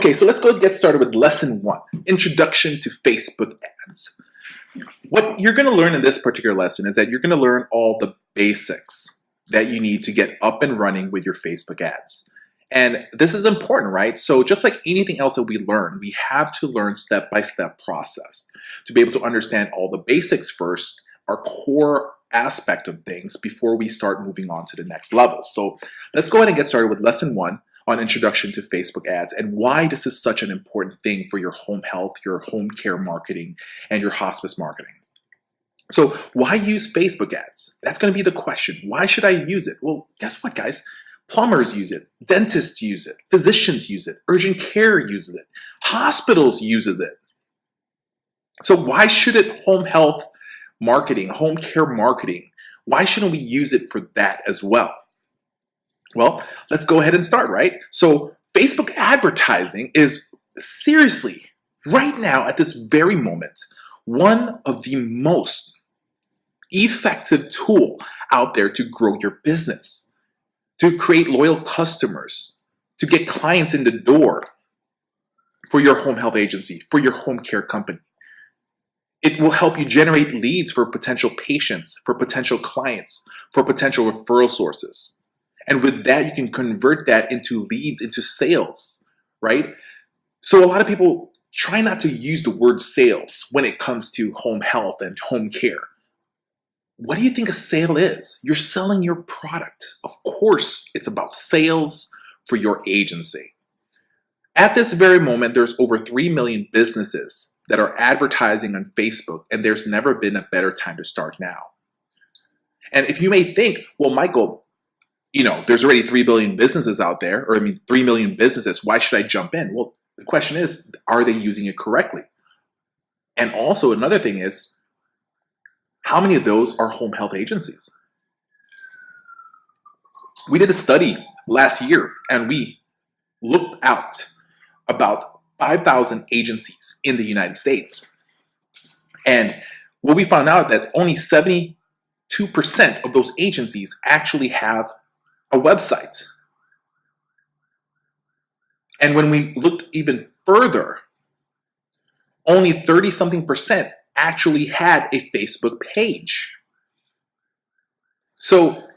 Okay, so let's go and get started with lesson 1, Introduction to Facebook Ads. What you're going to learn in this particular lesson is that you're going to learn all the basics that you need to get up and running with your Facebook ads. And this is important, right? So just like anything else that we learn, we have to learn step-by-step process to be able to understand all the basics first, our core aspect of things before we start moving on to the next level. So let's go ahead and get started with lesson 1 on Introduction to Facebook Ads and why this is such an important thing for your home health, your home care marketing, and your hospice marketing. So why use Facebook ads? That's going to be the question. Why should I use it? Well, guess what, guys? Plumbers use it, dentists use it, physicians use it, urgent care uses it, hospitals uses it. So why should it home health marketing, home care marketing, why shouldn't we use it for that as well? Well, let's go ahead and start, right? So Facebook advertising is seriously, right now at this very moment, one of the most effective tool out there to grow your business, to create loyal customers, to get clients in the door for your home health agency, for your home care company. It will help you generate leads for potential patients, for potential clients, for potential referral sources. And with that, you can convert that into leads, into sales, right? So a lot of people try not to use the word sales when it comes to home health and home care. What do you think a sale is? You're selling your product. Of course, it's about sales for your agency. At this very moment, there's over 3 million businesses that are advertising on Facebook, and there's never been a better time to start now. And if you may think, well, Michael, there's already 3 billion businesses out there, 3 million businesses, why should I jump in? Well, the question is, are they using it correctly? And also another thing is, how many of those are home health agencies? We did a study last year and we looked at about 5,000 agencies in the United States. And what we found out that only 72% of those agencies actually have a website. And when we looked even further, only 30-something% actually had a Facebook page. So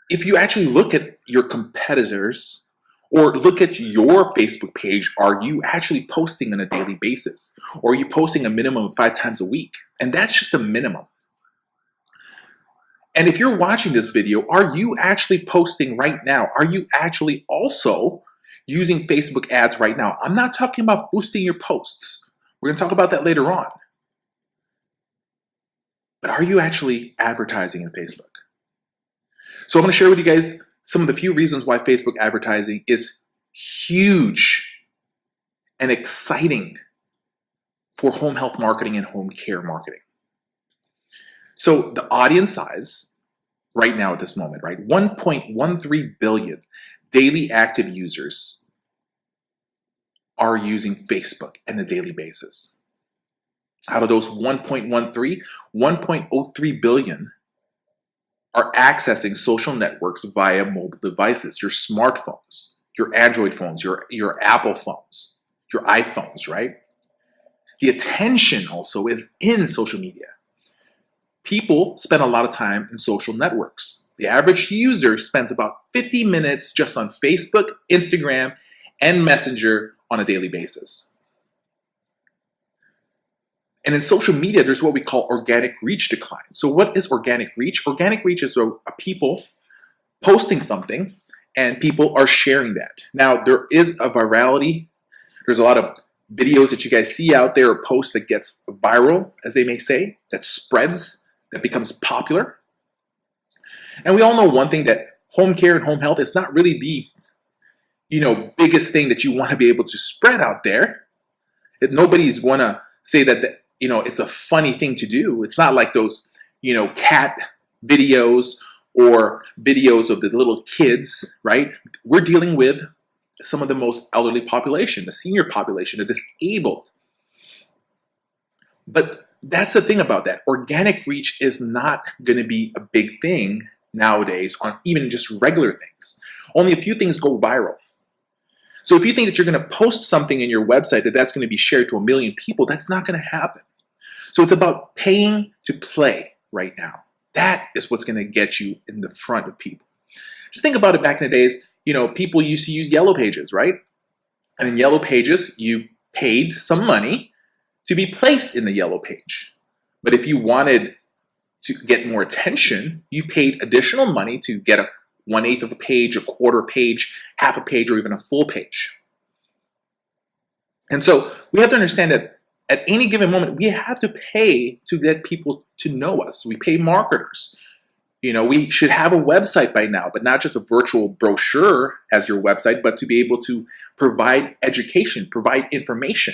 if you actually look at your competitors or look at your Facebook page, are you actually posting on a daily basis? Or are you posting a minimum of 5 times a week? And that's just a minimum. And if you're watching this video, are you actually posting right now? Are you actually also using Facebook ads right now? I'm not talking about boosting your posts. We're going to talk about that later on. But are you actually advertising in Facebook? So I'm going to share with you guys some of the few reasons why Facebook advertising is huge and exciting for home health marketing and home care marketing. So the audience size right now at this moment, right? 1.13 billion daily active users are using Facebook on a daily basis. Out of those 1.03 billion are accessing social networks via mobile devices, your smartphones, your Android phones, your Apple phones, your iPhones, right? The attention also is in social media. People spend a lot of time in social networks. The average user spends about 50 minutes just on Facebook, Instagram, and Messenger on a daily basis. And in social media, there's what we call organic reach decline. So what is organic reach? Organic reach is a people posting something and people are sharing that. Now, there is a virality. There's a lot of videos that you guys see out there, or posts that gets viral, as they may say, that spreads, that becomes popular. And we all know one thing, that home care and home health is not really the biggest thing that you want to be able to spread out there. Nobody's going to say that it's a funny thing to do. It's not like those, cat videos or videos of the little kids, right? We're dealing with some of the most elderly population, the senior population, the disabled. But that's the thing about that. Organic reach is not going to be a big thing nowadays on even just regular things. Only a few things go viral. So if you think that you're going to post something in your website that's going to be shared to 1 million people, that's not going to happen. So it's about paying to play right now. That is what's going to get you in the front of people. Just think about it. Back in the days, people used to use Yellow Pages, right? And in Yellow Pages, you paid some money to be placed in the Yellow Page. But if you wanted to get more attention, you paid additional money to get a 1/8 of a page, a quarter page, half a page, or even a full page. And so we have to understand that at any given moment, we have to pay to get people to know us. We pay marketers. We should have a website by now, but not just a virtual brochure as your website, but to be able to provide education, provide information.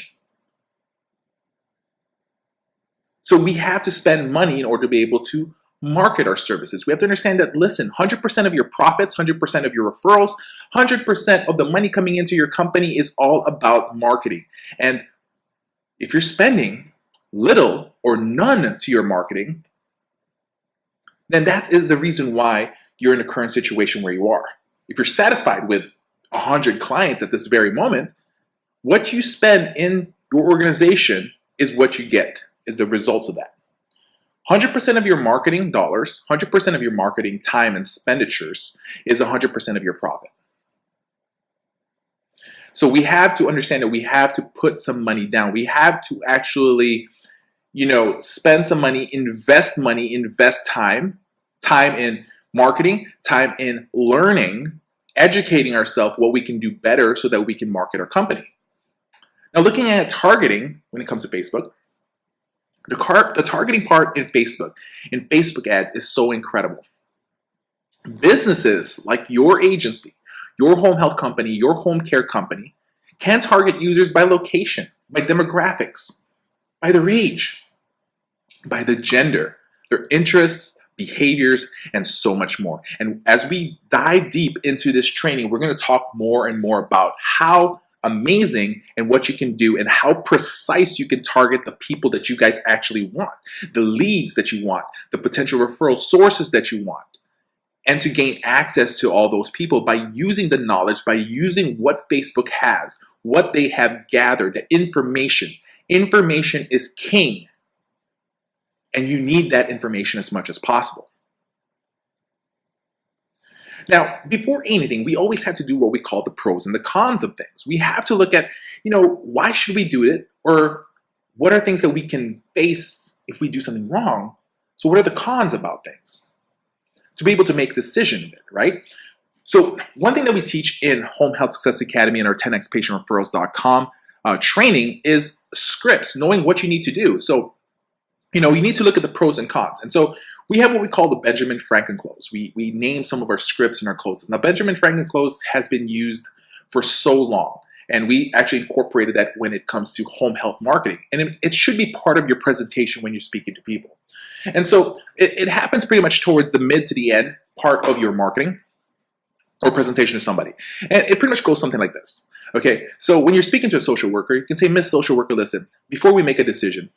So we have to spend money in order to be able to market our services. We have to understand that, listen, 100% of your profits, 100% of your referrals, 100% of the money coming into your company is all about marketing. And if you're spending little or none to your marketing, then that is the reason why you're in the current situation where you are. If you're satisfied with 100 clients at this very moment, what you spend in your organization is what you get, is the results of that. 100% of your marketing dollars, 100% of your marketing time and expenditures is 100% of your profit. So we have to understand that we have to put some money down. We have to actually, spend some money, invest time in marketing, time in learning, educating ourselves what we can do better so that we can market our company. Now, looking at targeting when it comes to Facebook, the targeting part in Facebook ads is so incredible. Businesses like your agency, your home health company, your home care company can target users by location, by demographics, by their age, by the gender, their interests, behaviors, and so much more. And as we dive deep into this training, we're going to talk more and more about how amazing and what you can do and how precise you can target the people that you guys actually want, the leads that you want, the potential referral sources that you want, and to gain access to all those people by using the knowledge, by using what Facebook has, what they have gathered, the information. Information is king, and you need that information as much as possible. Now, before anything, we always have to do what we call the pros and the cons of things. We have to look at, why should we do it? Or what are things that we can face if we do something wrong? So what are the cons about things? To be able to make a decision of it, right? So one thing that we teach in Home Health Success Academy and our 10xpatientreferrals.com training is scripts, knowing what you need to do. So, you need to look at the pros and cons. And so we have what we call the Benjamin Franklin close. We name some of our scripts and our closes. Now, Benjamin Franklin close has been used for so long, and we actually incorporated that when it comes to home health marketing. And it should be part of your presentation when you're speaking to people. And so it happens pretty much towards the mid to the end part of your marketing or presentation to somebody. And it pretty much goes something like this. Okay, so when you're speaking to a social worker, you can say, Miss Social Worker, listen, before we make a decision,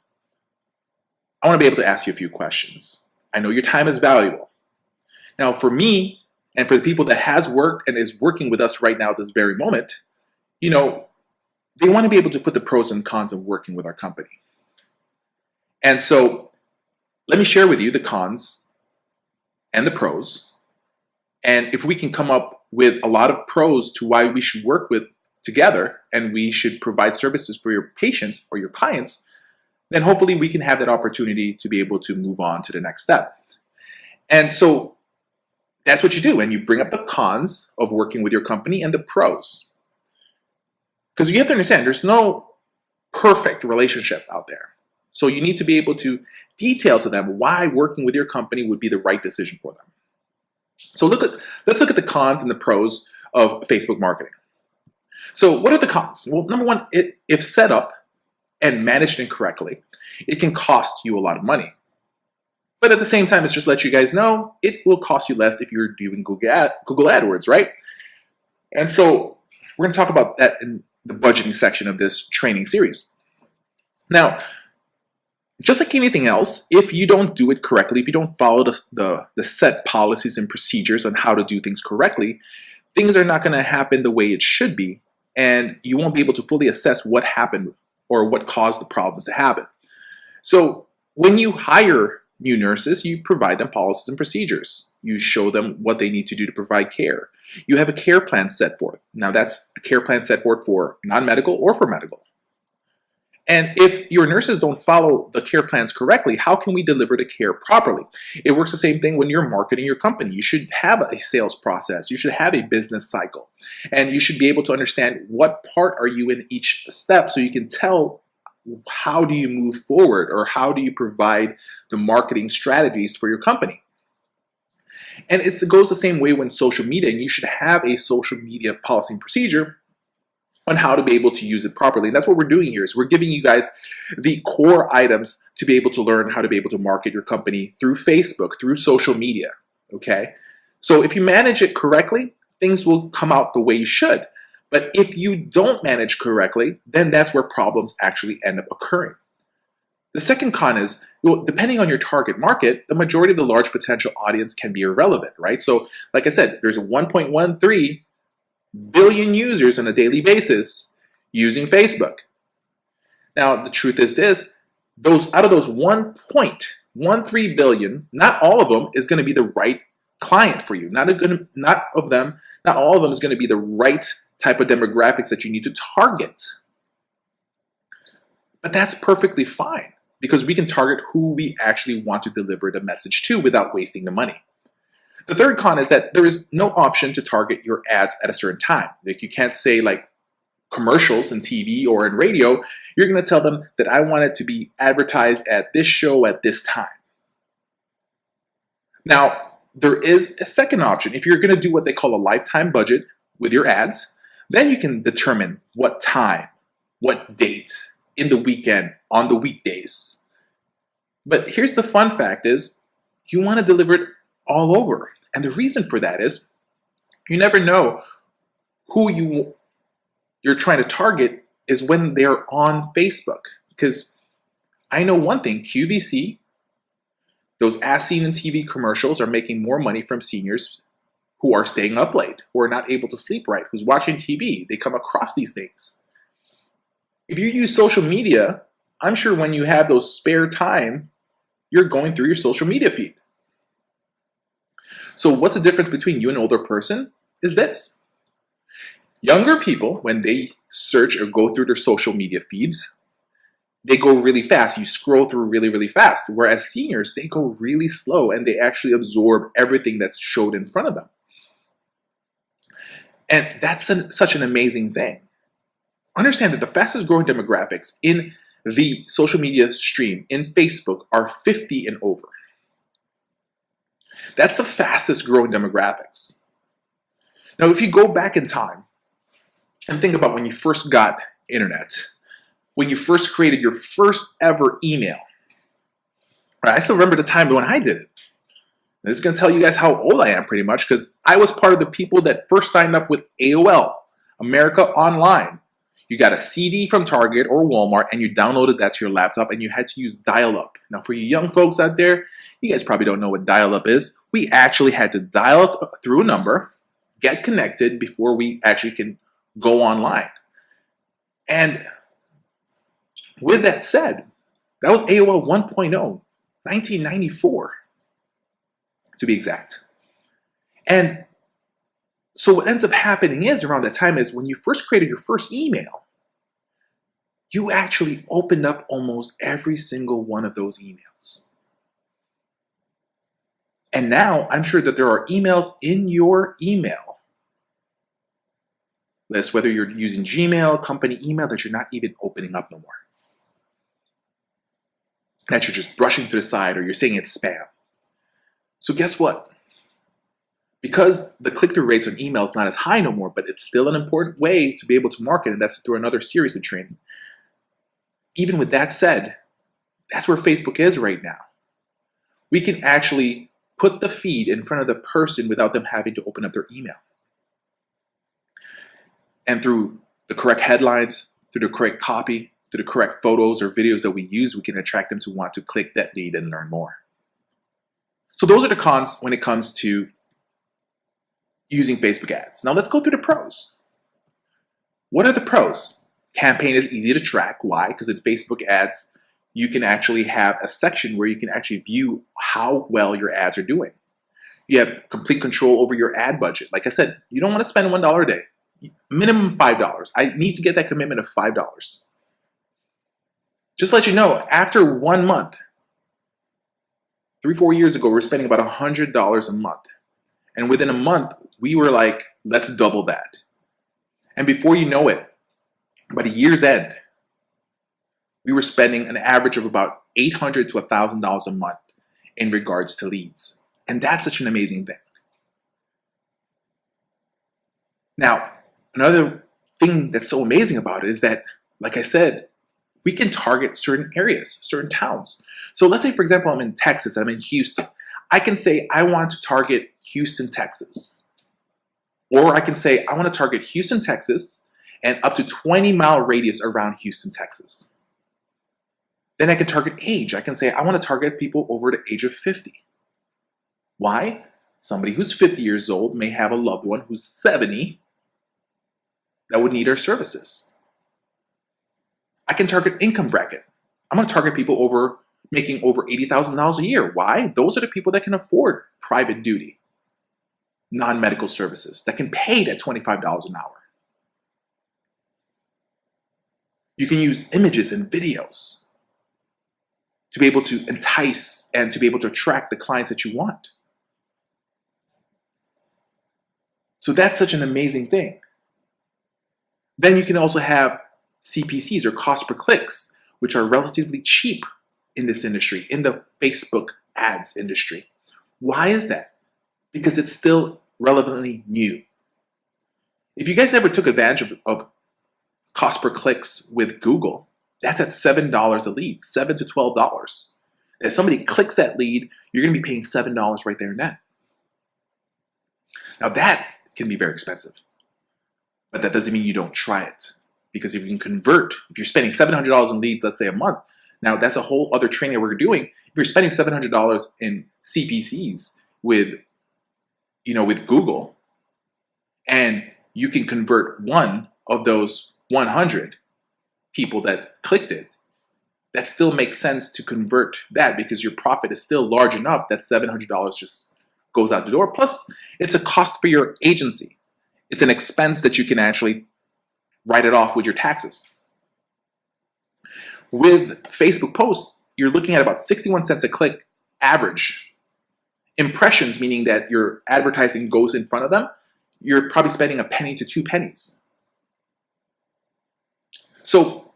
I want to be able to ask you a few questions. I know your time is valuable. Now, for me, and for the people that has worked and is working with us right now at this very moment, they want to be able to put the pros and cons of working with our company. And so let me share with you the cons and the pros. And if we can come up with a lot of pros to why we should work with together and we should provide services for your patients or your clients, then hopefully we can have that opportunity to be able to move on to the next step. And so that's what you do, and you bring up the cons of working with your company and the pros. Because you have to understand, there's no perfect relationship out there. So you need to be able to detail to them why working with your company would be the right decision for them. So let's look at the cons and the pros of Facebook marketing. So what are the cons? Well, number one, if set up and managed incorrectly, it can cost you a lot of money. But at the same time, it's just let you guys know, it will cost you less if you're doing Google AdWords, right? And so we're going to talk about that in the budgeting section of this training series. Now, just like anything else, if you don't do it correctly, if you don't follow the set policies and procedures on how to do things correctly, things are not going to happen the way it should be and you won't be able to fully assess what happened or what caused the problems to happen. So when you hire new nurses, you provide them policies and procedures. You show them what they need to do to provide care. You have a care plan set forth. Now that's a care plan set forth for non-medical or for medical. And if your nurses don't follow the care plans correctly, how can we deliver the care properly? It works the same thing when you're marketing your company. You should have a sales process. You should have a business cycle. And you should be able to understand what part are you in each step so you can tell how do you move forward or how do you provide the marketing strategies for your company. And it goes the same way when social media, and you should have a social media policy and procedure on how to be able to use it properly. And that's what we're doing here is we're giving you guys the core items to be able to learn how to be able to market your company through Facebook, through social media, okay? So if you manage it correctly, things will come out the way you should. But if you don't manage correctly, then that's where problems actually end up occurring. The second con is, well, depending on your target market, the majority of the large potential audience can be irrelevant, right? So like I said, there's a 1.13 billion users on a daily basis using Facebook. Now, the truth is this, out of those 1.13 billion, not all of them is going to be the right client for you. Not all of them is going to be the right type of demographics that you need to target. But that's perfectly fine because we can target who we actually want to deliver the message to without wasting the money. The third con is that there is no option to target your ads at a certain time. Like you can't say like commercials in TV or in radio, you're going to tell them that I want it to be advertised at this show at this time. Now, there is a second option. If you're going to do what they call a lifetime budget with your ads, then you can determine what time, what dates, in the weekend, on the weekdays. But here's the fun fact is, you want to deliver it all over. And the reason for that is, you never know who you're trying to target is when they're on Facebook. Because I know one thing, QVC, those as seen in TV commercials are making more money from seniors who are staying up late, who are not able to sleep right, who's watching TV. They come across these things. If you use social media, I'm sure when you have those spare time, you're going through your social media feed. So what's the difference between you and an older person is this. Younger people, when they search or go through their social media feeds, they go really fast. You scroll through really, really fast. Whereas seniors, they go really slow and they actually absorb everything that's showed in front of them. And that's such an amazing thing. Understand that the fastest growing demographics in the social media stream in Facebook are 50 and over. That's the fastest growing demographics. Now, if you go back in time and think about when you first got internet, when you first created your first ever email, right? I still remember the time when I did it. And this is going to tell you guys how old I am pretty much because I was part of the people that first signed up with AOL, America Online. You got a CD from Target or Walmart and you downloaded that to your laptop and you had to use dial-up. Now for you young folks out there, you guys probably don't know what dial-up is. We actually had to dial up through a number, get connected before we actually can go online. And with that said, that was AOL 1.0, 1994 to be exact. And so what ends up happening is around that time is when you first created your first email, you actually opened up almost every single one of those emails. And now I'm sure that there are emails in your email list, whether you're using Gmail, company email, that you're not even opening up no more. That you're just brushing to the side or you're saying it's spam. So guess what? Because the click-through rates on email is not as high no more, but it's still an important way to be able to market, and that's through another series of training. Even with that said, that's where Facebook is right now. We can actually put the feed in front of the person without them having to open up their email. And through the correct headlines, through the correct copy, through the correct photos or videos that we use, we can attract them to want to click that lead and learn more. So those are the cons when it comes to using Facebook ads. Now let's go through the pros. What are the pros? Campaign is easy to track. Why? Because in Facebook ads, you can actually have a section where you can actually view how well your ads are doing. You have complete control over your ad budget. Like I said, you don't want to spend $1 a day. Minimum $5. I need to get that commitment of $5. Just to let you know, after 1 month, 3-4 years ago, we were spending about $100 a month. And within a month, we were like, let's double that. And before you know it, by the year's end, we were spending an average of about $800 to $1,000 a month in regards to leads. And that's such an amazing thing. Now, another thing that's so amazing about it is that, like I said, we can target certain areas, certain towns. So let's say, for example, I'm in Texas, I'm in Houston. I can say I want to target Houston, Texas. Or I can say I want to target Houston, Texas, and up to 20-mile radius around Houston, Texas. Then I can target age. I can say I want to target people over the age of 50. Why? Somebody who's 50 years old may have a loved one who's 70 that would need our services. I can target income bracket. I'm going to target people making over $80,000 a year. Why? Those are the people that can afford private duty, non-medical services, that can pay that $25 an hour. You can use images and videos to be able to entice and to be able to attract the clients that you want. So that's such an amazing thing. Then you can also have CPCs, or cost per clicks, which are relatively cheap in this industry, in the Facebook ads industry. Why is that? Because it's still relevantly new. If you guys ever took advantage of cost per clicks with Google, that's at $7 a lead, $7 to $12. If somebody clicks that lead, you're going to be paying $7 right there and then. Now that can be very expensive, but that doesn't mean you don't try it. Because if you can convert, if you're spending $700 in leads, let's say a month, now that's a whole other training that we're doing. If you're spending $700 in CPCs with Google, and you can convert one of those 100 people that clicked it, that still makes sense to convert that because your profit is still large enough that $700 just goes out the door. Plus, it's a cost for your agency. It's an expense that you can actually write it off with your taxes. With Facebook posts, you're looking at about 61 cents a click average. Impressions, meaning that your advertising goes in front of them, you're probably spending a penny to 2 pennies. So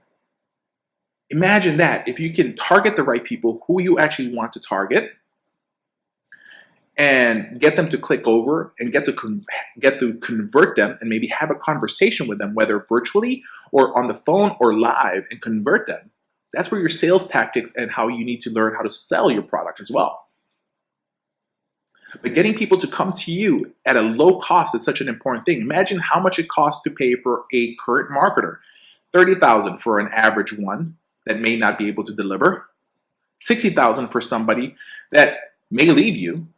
imagine that if you can target the right people who you actually want to target and get them to click over and get to convert them and maybe have a conversation with them, whether virtually or on the phone or live, and convert them. That's where your sales tactics and how you need to learn how to sell your product as well. But getting people to come to you at a low cost is such an important thing. Imagine how much it costs to pay for a current marketer. $30,000 for an average one that may not be able to deliver. $60,000 for somebody that may leave you.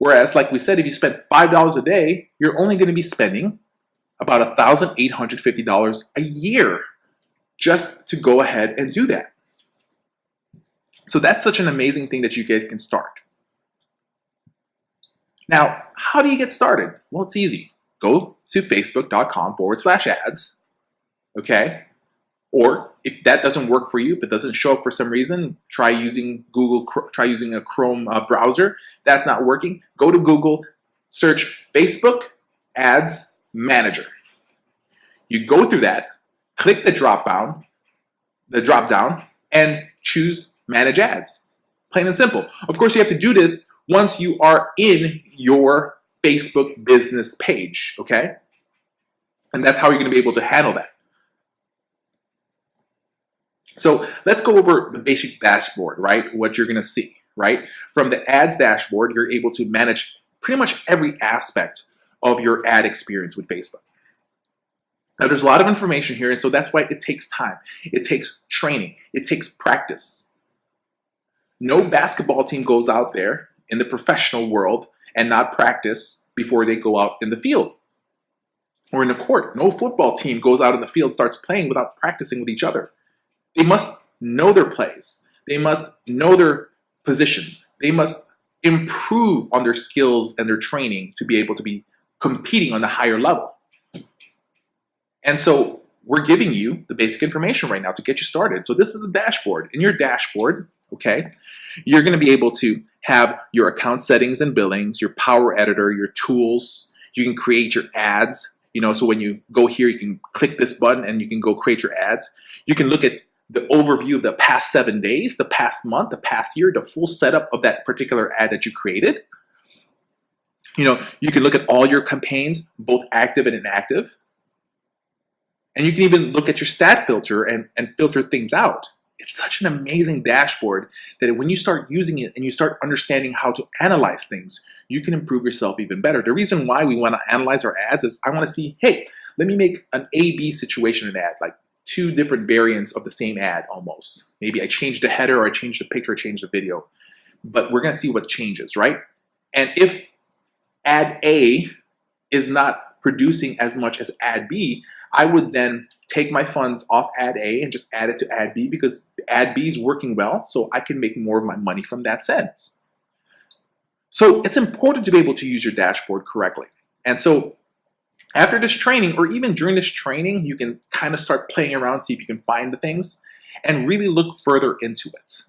Whereas, like we said, if you spend $5 a day, you're only going to be spending about $1,850 a year just to go ahead and do that. So that's such an amazing thing that you guys can start. Now, how do you get started? Well, it's easy. Go to facebook.com/ads, okay? Or if that doesn't work for you, if it doesn't show up for some reason, try using a Chrome browser. That's not working. Go to Google, search Facebook Ads Manager. You go through that, click the drop down, and choose Manage Ads. Plain and simple. Of course, you have to do this once you are in your Facebook business page, okay? And that's how you're going to be able to handle that. So let's go over the basic dashboard, right? What you're going to see, right? From the ads dashboard, you're able to manage pretty much every aspect of your ad experience with Facebook. Now, there's a lot of information here, and so that's why it takes time. It takes training. It takes practice. No basketball team goes out there in the professional world and not practice before they go out in the field. Or in the court, no football team goes out in the field, starts playing without practicing with each other. They must know their plays. They must know their positions. They must improve on their skills and their training to be able to be competing on the higher level. And so we're giving you the basic information right now to get you started. So this is the dashboard. In your dashboard, okay, you're going to be able to have your account settings and billings, your power editor, your tools. You can create your ads. So when you go here, you can click this button and you can go create your ads. You can look at the overview of the past 7 days, the past month, the past year, the full setup of that particular ad that you created. You can look at all your campaigns, both active and inactive. And you can even look at your stat filter and filter things out. It's such an amazing dashboard that when you start using it and you start understanding how to analyze things, you can improve yourself even better. The reason why we want to analyze our ads is I want to see, hey, let me make an A-B situation in an ad, like 2 different variants of the same ad almost. Maybe I changed the header or I changed the picture or changed the video. But we're going to see what changes, right? And if ad A is not producing as much as ad B, I would then take my funds off ad A and just add it to ad B because ad B is working well, so I can make more of my money from that sense. So it's important to be able to use your dashboard correctly. And so after this training, or even during this training, you can kind of start playing around, see if you can find the things, and really look further into it.